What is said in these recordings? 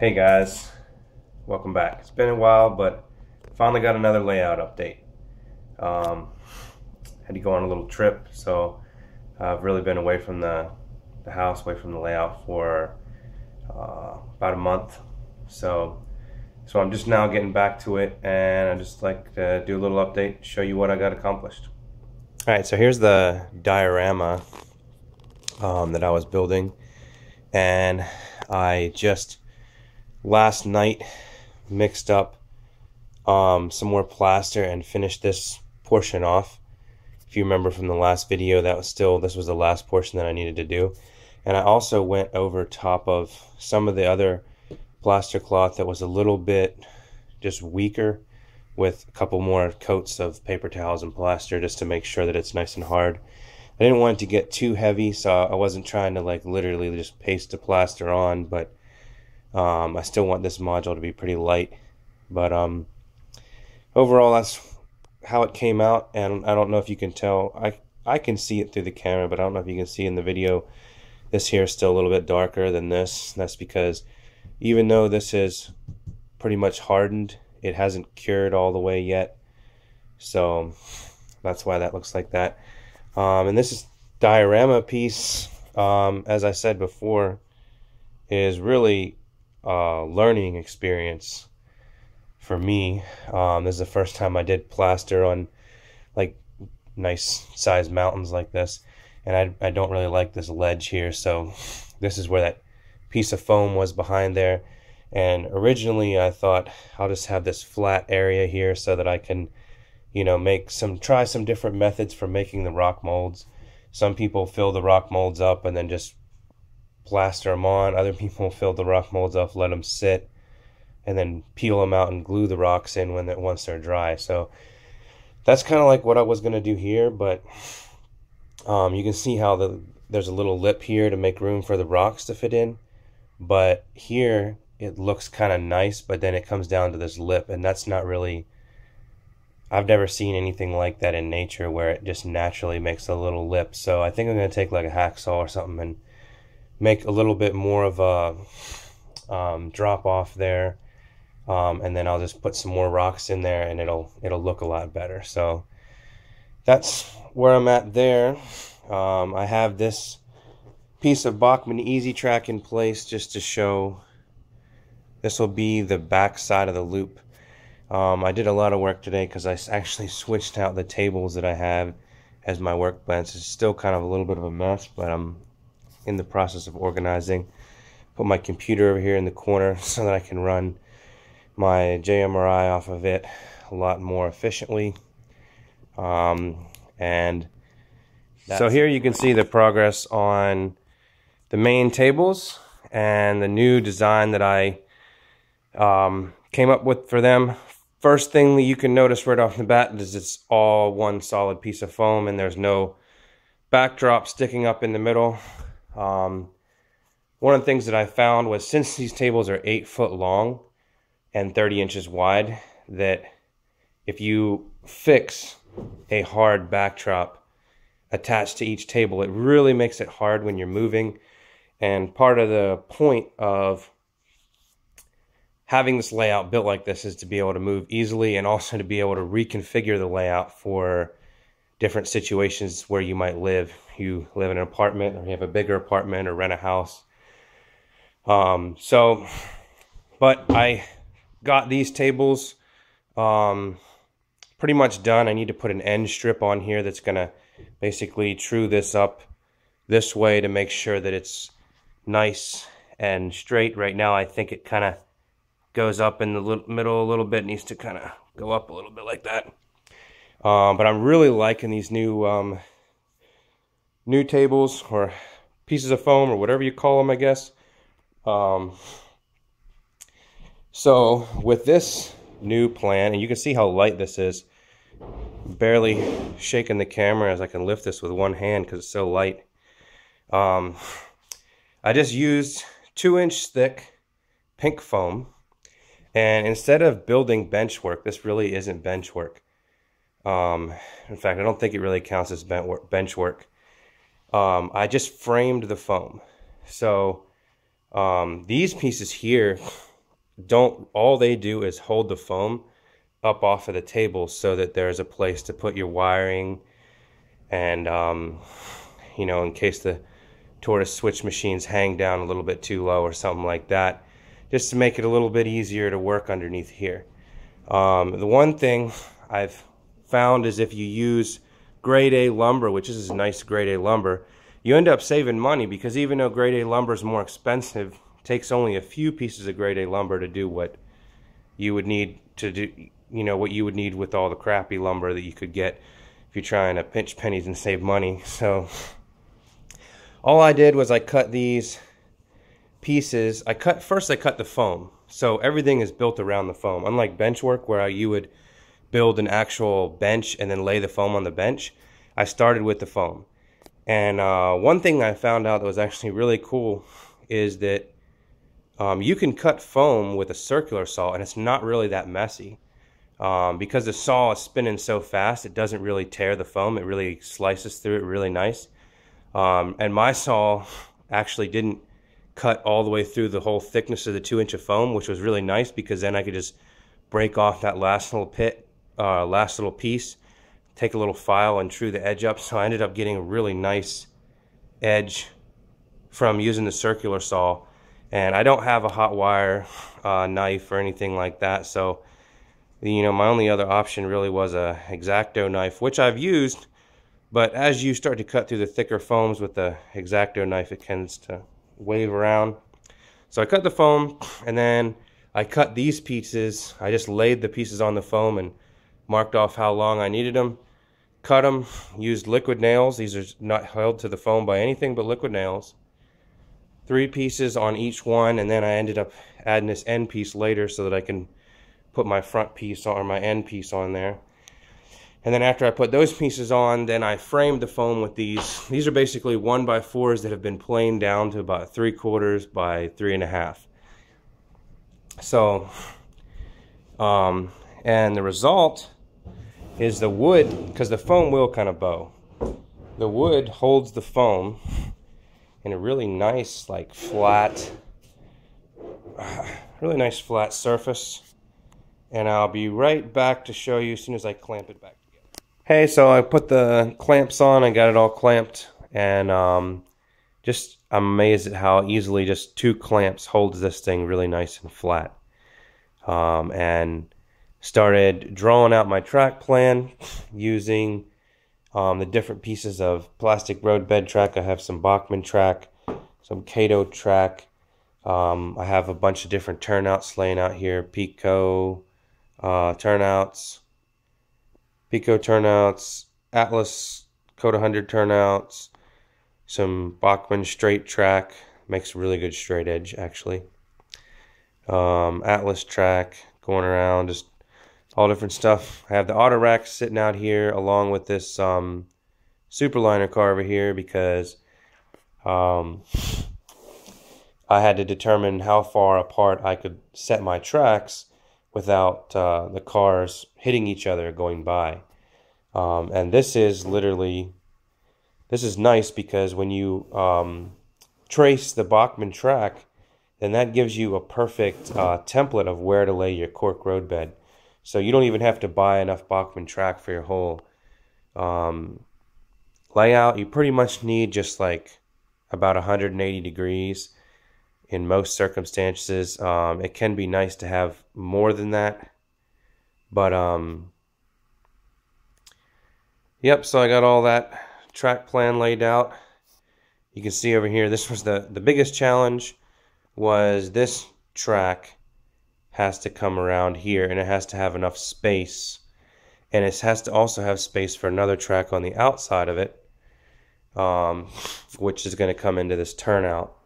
Hey guys, welcome back. It's been a while, but finally got another layout update. Had to go on a little trip, so I've really been away from the house, away from the layout for about a month. So I'm just now getting back to it, and I just like to do a little update, show you what I got accomplished. All right, so here's the diorama that I was building, and I just last night mixed up some more plaster and finished this portion off. If you remember from the last video, this was the last portion that I needed to do. And I also went over top of some of the other plaster cloth that was a little bit just weaker with a couple more coats of paper towels and plaster, just to make sure that it's nice and hard. I didn't want it to get too heavy, so I wasn't trying to like literally just paste the plaster on, but I still want this module to be pretty light. But overall, that's how it came out. And I don't know if you can tell, I can see it through the camera, but I don't know if you can see in the video, this here is still a little bit darker than this. That's because even though this is pretty much hardened, it hasn't cured all the way yet, so that's why that looks like that. And this is diorama piece, as I said before, is really learning experience for me. This is the first time I did plaster on like nice sized mountains like this, and I don't really like this ledge here, so this is where that piece of foam was behind there. And originally I thought I'll just have this flat area here so that I can, you know, try some different methods for making the rock molds. Some people fill the rock molds up and then just plaster them on. Other people fill the rock molds up, let them sit, and then peel them out and glue the rocks in once they're dry. So that's kind of like what I was going to do here, but you can see how there's a little lip here to make room for the rocks to fit in. But here it looks kind of nice, but then it comes down to this lip, and that's not really, I've never seen anything like that in nature where it just naturally makes a little lip. So I think I'm going to take like a hacksaw or something and make a little bit more of a drop off there, and then I'll just put some more rocks in there, and it'll look a lot better. So that's where I'm at there. I have this piece of Bachmann Easy Track in place just to show. This will be the back side of the loop. I did a lot of work today because I actually switched out the tables that I have as my workbench. It's still kind of a little bit of a mess, but I'm in the process of organizing. Put my computer over here in the corner so that I can run my JMRI off of it a lot more efficiently. And so here you can see the progress on the main tables and the new design that I came up with for them. First thing that you can notice right off the bat is it's all one solid piece of foam, and there's no backdrop sticking up in the middle. One of the things that I found was, since these tables are 8 foot long and 30 inches wide, that if you fix a hard backdrop attached to each table, it really makes it hard when you're moving. And part of the point of having this layout built like this is to be able to move easily, and also to be able to reconfigure the layout for different situations where you might live. You live in an apartment, or you have a bigger apartment, or rent a house. But I got these tables pretty much done. I need to put an end strip on here that's gonna basically true this up this way to make sure that it's nice and straight. Right now I think it kind of goes up in the middle a little bit. It needs to kind of go up a little bit like that. But I'm really liking these new tables, or pieces of foam, or whatever you call them, I guess. So with this new plan, and you can see how light this is, barely shaking the camera as I can lift this with one hand because it's so light. I just used 2-inch thick pink foam, and instead of building benchwork, this really isn't benchwork. In fact, I don't think it really counts as benchwork. I just framed the foam. So these pieces here all they do is hold the foam up off of the table so that there's a place to put your wiring and, you know, in case the tortoise switch machines hang down a little bit too low or something like that, just to make it a little bit easier to work underneath here. The one thing I've found is if you use grade A lumber, which is nice grade A lumber, you end up saving money, because even though grade A lumber is more expensive, it takes only a few pieces of grade A lumber to do what you would need to do, you know, what you would need with all the crappy lumber that you could get if you're trying to pinch pennies and save money. So all I did was I cut these pieces. First I cut the foam. So everything is built around the foam. Unlike benchwork, where you would build an actual bench and then lay the foam on the bench, I started with the foam. And one thing I found out that was actually really cool is that you can cut foam with a circular saw, and it's not really that messy. Because the saw is spinning so fast, it doesn't really tear the foam. It really slices through it really nice. And my saw actually didn't cut all the way through the whole thickness of the 2-inch of foam, which was really nice, because then I could just break off that last little piece, take a little file and true the edge up. So I ended up getting a really nice edge from using the circular saw. And I don't have a hot wire knife or anything like that, so you know, my only other option really was a X-Acto knife, which I've used. But as you start to cut through the thicker foams with the X-Acto knife, it tends to wave around. So I cut the foam, and then I cut these pieces. I just laid the pieces on the foam and marked off how long I needed them. Cut them, used liquid nails. These are not held to the foam by anything but liquid nails. 3 pieces on each one, and then I ended up adding this end piece later so that I can put my front piece on, or my end piece on there. And then after I put those pieces on, then I framed the foam with these. These are basically 1x4s that have been planed down to about 3/4 by 3.5. So, and the result is the wood, because the foam will kind of bow. The wood holds the foam in a really nice, like flat, really nice flat surface. And I'll be right back to show you as soon as I clamp it back together. Hey, so I put the clamps on, I got it all clamped, and I'm amazed at how easily just 2 clamps holds this thing really nice and flat. And started drawing out my track plan using the different pieces of plastic roadbed track. I have some Bachmann track, some Kato track. I have a bunch of different turnouts laying out here, Pico turnouts, Atlas Code 100 turnouts, some Bachmann straight track, makes a really good straight edge actually. Atlas track going around, just all different stuff. I have the auto rack sitting out here along with this Superliner car over here, because I had to determine how far apart I could set my tracks without the cars hitting each other going by. And this is nice, because when you trace the Bachmann track, then that gives you a perfect template of where to lay your cork roadbed. So you don't even have to buy enough Bachmann track for your whole layout. You pretty much need just like about 180 degrees. In most circumstances, it can be nice to have more than that, but yep. So I got all that track plan laid out. You can see over here, this was the biggest challenge, was this track has to come around here, and it has to have enough space, and it has to also have space for another track on the outside of it, which is going to come into this turnout.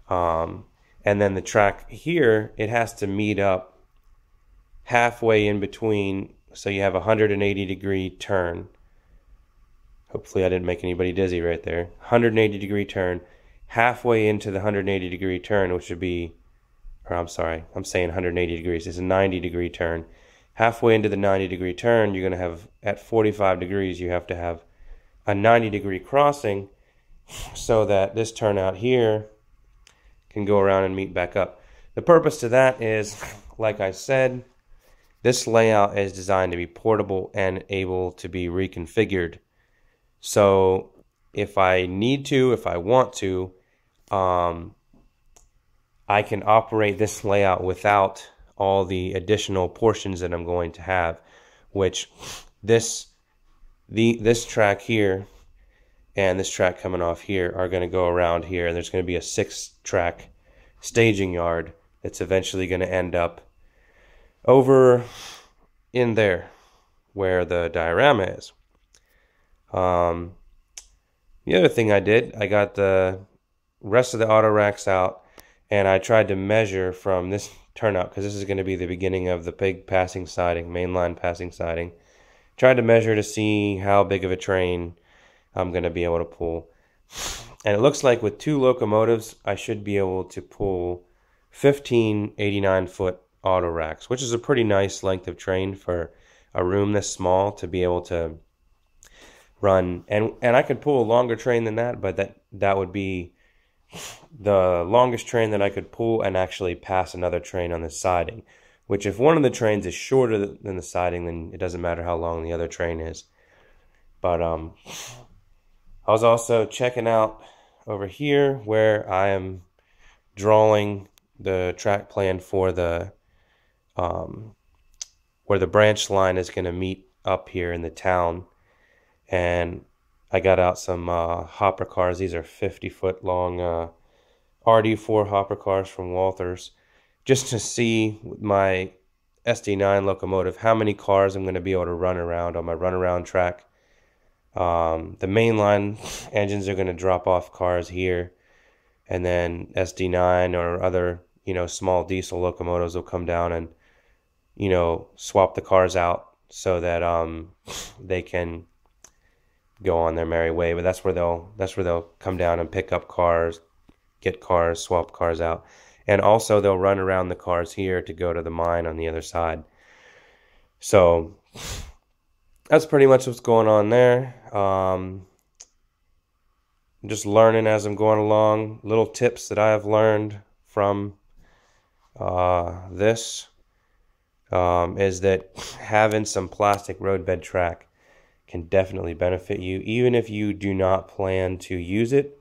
And then the track here, it has to meet up halfway in between, so you have a 180 degree turn. Hopefully I didn't make anybody dizzy right there. 180 degree turn, halfway into the 180 degree turn, which would be, or I'm sorry, I'm saying 180 degrees. It's a 90 degree turn. Halfway into the 90 degree turn, you're going to have, at 45 degrees, you have to have a 90 degree crossing so that this turnout here can go around and meet back up. The purpose to that is, like I said, this layout is designed to be portable and able to be reconfigured. So if I need to, if I want to, I can operate this layout without all the additional portions that I'm going to have, which this track here and this track coming off here are going to go around here, and there's going to be a 6-track staging yard that's eventually going to end up over in there where the diorama is. The other thing I did, I got the rest of the auto racks out, and I tried to measure from this turnout, because this is going to be the beginning of the big passing siding, mainline passing siding. Tried to measure to see how big of a train I'm going to be able to pull. And it looks like with 2 locomotives, I should be able to pull 15 89-foot auto racks, which is a pretty nice length of train for a room this small to be able to run. And I could pull a longer train than that, but that would be the longest train that I could pull and actually pass another train on the siding, which if one of the trains is shorter than the siding, then it doesn't matter how long the other train is. But I was also checking out over here where I am drawing the track plan for the where the branch line is going to meet up here in the town. And I got out some hopper cars. These are 50-foot long RD4 hopper cars from Walthers, just to see with my SD9 locomotive how many cars I'm going to be able to run around on my runaround track. The mainline engines are going to drop off cars here, and then SD9 or other, small diesel locomotives will come down and, swap the cars out so that they can go on their merry way. But that's where they'll come down and pick up cars, get cars, swap cars out, and also they'll run around the cars here to go to the mine on the other side. So that's pretty much what's going on there. I'm just learning as I'm going along. Little tips that I have learned from this is that having some plastic roadbed track can definitely benefit you, even if you do not plan to use it.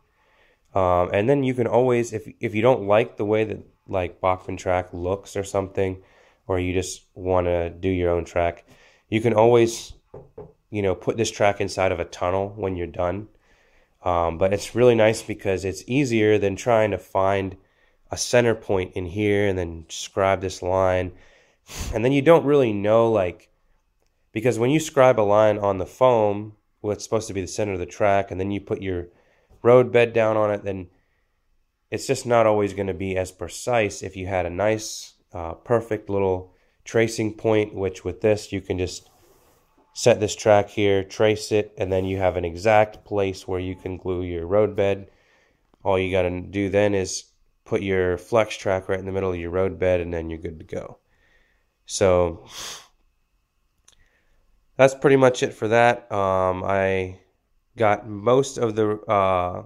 And then you can always, if you don't like the way that like Bachman track looks or something, or you just want to do your own track, you can always, put this track inside of a tunnel when you're done. But it's really nice because it's easier than trying to find a center point in here and then scribe this line. And then you don't really know, because when you scribe a line on the foam, what's supposed to be the center of the track, and then you put your road bed down on it, then it's just not always going to be as precise if you had a nice, perfect little tracing point, which with this, you can just set this track here, trace it, and then you have an exact place where you can glue your road bed. All you got to do then is put your flex track right in the middle of your road bed, and then you're good to go. So that's pretty much it for that. I got most of the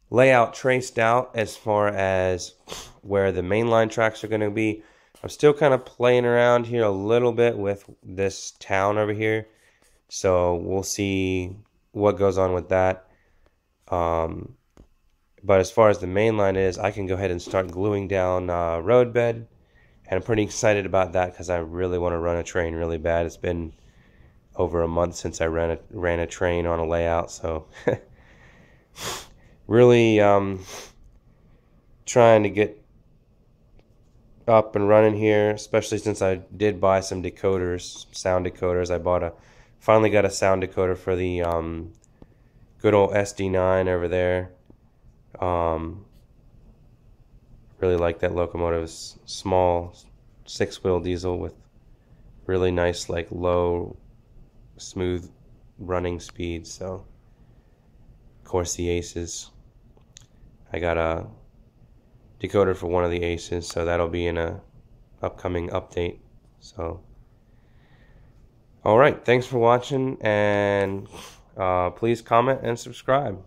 layout traced out as far as where the mainline tracks are going to be. I'm still kind of playing around here a little bit with this town over here, so we'll see what goes on with that. But as far as the mainline is, I can go ahead and start gluing down roadbed, and I'm pretty excited about that because I really want to run a train really bad. It's been over a month since I ran a train on a layout, so really trying to get up and running here, especially since I did buy some decoders, sound decoders. I finally got a sound decoder for the good old SD9 over there. Really like that locomotive. It's small 6-wheel diesel with really nice, low, smooth running speed. So, of course, the aces. I got a decoder for one of the aces, so that'll be in a upcoming update. So, all right, thanks for watching, and please comment and subscribe.